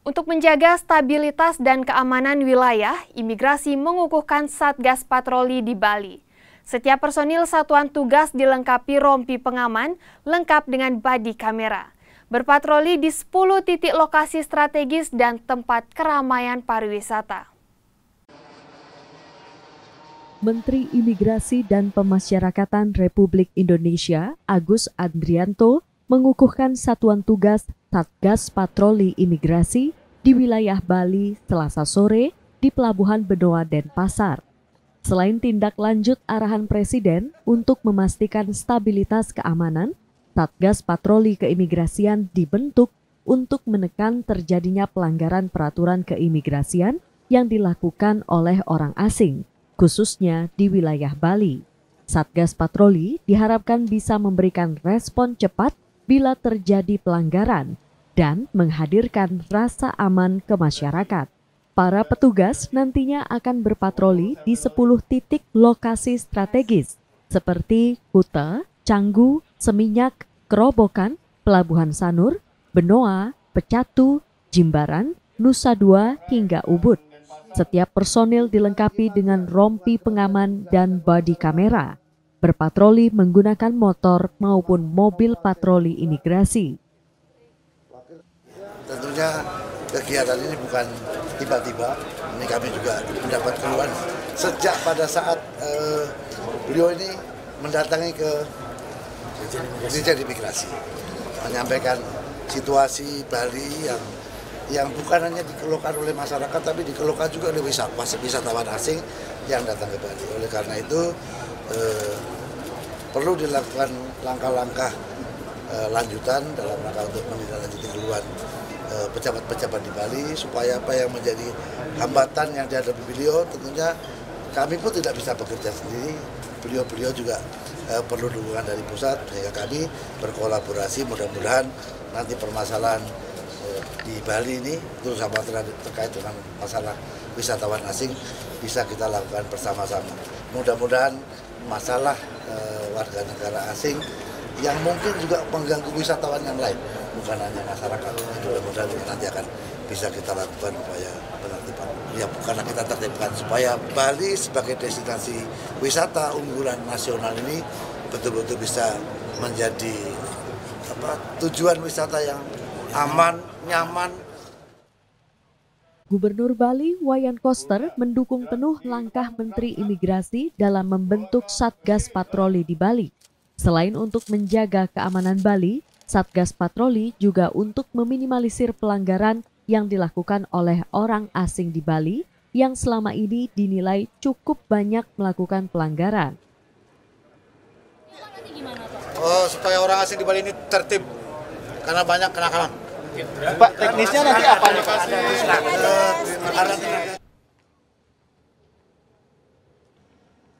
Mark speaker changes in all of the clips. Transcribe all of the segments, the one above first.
Speaker 1: Untuk menjaga stabilitas dan keamanan wilayah, imigrasi mengukuhkan Satgas Patroli di Bali. Setiap personil satuan tugas dilengkapi rompi pengaman lengkap dengan body kamera. Berpatroli di 10 titik lokasi strategis dan tempat keramaian pariwisata.
Speaker 2: Menteri Imigrasi dan Pemasyarakatan Republik Indonesia, Agus Andrianto, mengukuhkan satuan tugas Satgas Patroli Imigrasi di wilayah Bali Selasa sore di Pelabuhan Benoa Denpasar. Selain tindak lanjut arahan Presiden untuk memastikan stabilitas keamanan, Satgas Patroli Keimigrasian dibentuk untuk menekan terjadinya pelanggaran peraturan keimigrasian yang dilakukan oleh orang asing, khususnya di wilayah Bali. Satgas Patroli diharapkan bisa memberikan respon cepat bila terjadi pelanggaran dan menghadirkan rasa aman ke masyarakat. Para petugas nantinya akan berpatroli di 10 titik lokasi strategis seperti Kuta, Canggu, Seminyak, Kerobokan, Pelabuhan Sanur, Benoa, Pecatu, Jimbaran, Nusa Dua, hingga Ubud. Setiap personil dilengkapi dengan rompi pengaman dan body kamera. Berpatroli menggunakan motor maupun mobil patroli imigrasi.
Speaker 3: Tentunya kegiatan ini bukan tiba-tiba, ini kami juga mendapat keluhan sejak pada saat beliau ini mendatangi ke Dirjen Imigrasi, menyampaikan situasi Bali yang bukan hanya dikeluhkan oleh masyarakat, tapi dikeluhkan juga oleh wisatawan asing yang datang ke Bali. Oleh karena itu perlu dilakukan langkah-langkah lanjutan dalam rangka untuk menindaklanjuti keluhan pejabat-pejabat di Bali, supaya apa yang menjadi hambatan yang dihadapi beliau, tentunya kami pun tidak bisa bekerja sendiri. Beliau juga perlu dukungan dari pusat, sehingga kami berkolaborasi. Mudah-mudahan nanti permasalahan di Bali ini, terutama terkait dengan masalah wisatawan asing, bisa kita lakukan bersama-sama. Mudah-mudahan masalah warga negara asing yang mungkin juga mengganggu wisatawan yang lain, bukan hanya masyarakat, itu mudah-mudahan nanti akan bisa kita lakukan upaya penertiban. Ya, karena kita tertibkan supaya Bali sebagai destinasi wisata unggulan nasional ini betul-betul bisa menjadi tujuan wisata yang aman, nyaman.
Speaker 2: Gubernur Bali, Wayan Koster, mendukung penuh langkah Menteri Imigrasi dalam membentuk Satgas Patroli di Bali. Selain untuk menjaga keamanan Bali, Satgas Patroli juga untuk meminimalisir pelanggaran yang dilakukan oleh orang asing di Bali yang selama ini dinilai cukup banyak melakukan pelanggaran.
Speaker 3: Supaya orang asing di Bali ini tertib karena banyak kenakalan.
Speaker 4: Pak, teknisnya nanti apa?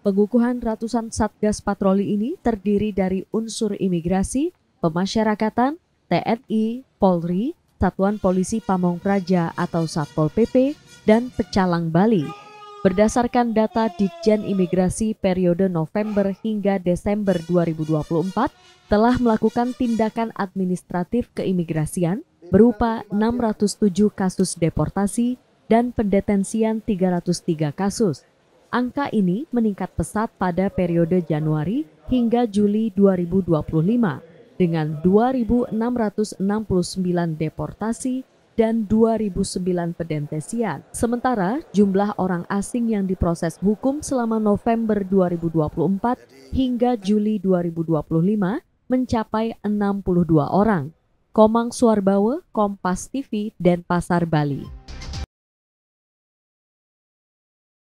Speaker 2: Pengukuhan ratusan Satgas Patroli ini terdiri dari unsur imigrasi, pemasyarakatan, TNI, Polri, Satuan Polisi Pamong Praja atau Satpol PP, dan Pecalang Bali. Berdasarkan data Ditjen Imigrasi periode November hingga Desember 2024, telah melakukan tindakan administratif keimigrasian berupa 607 kasus deportasi dan pendetensian 303 kasus. Angka ini meningkat pesat pada periode Januari hingga Juli 2025 dengan 2.669 deportasi dan 2.009 pendetensian. Sementara jumlah orang asing yang diproses hukum selama November 2024 hingga Juli 2025 mencapai 62 orang. Komang Suarbawe, Kompas TV, Denpasar, Bali.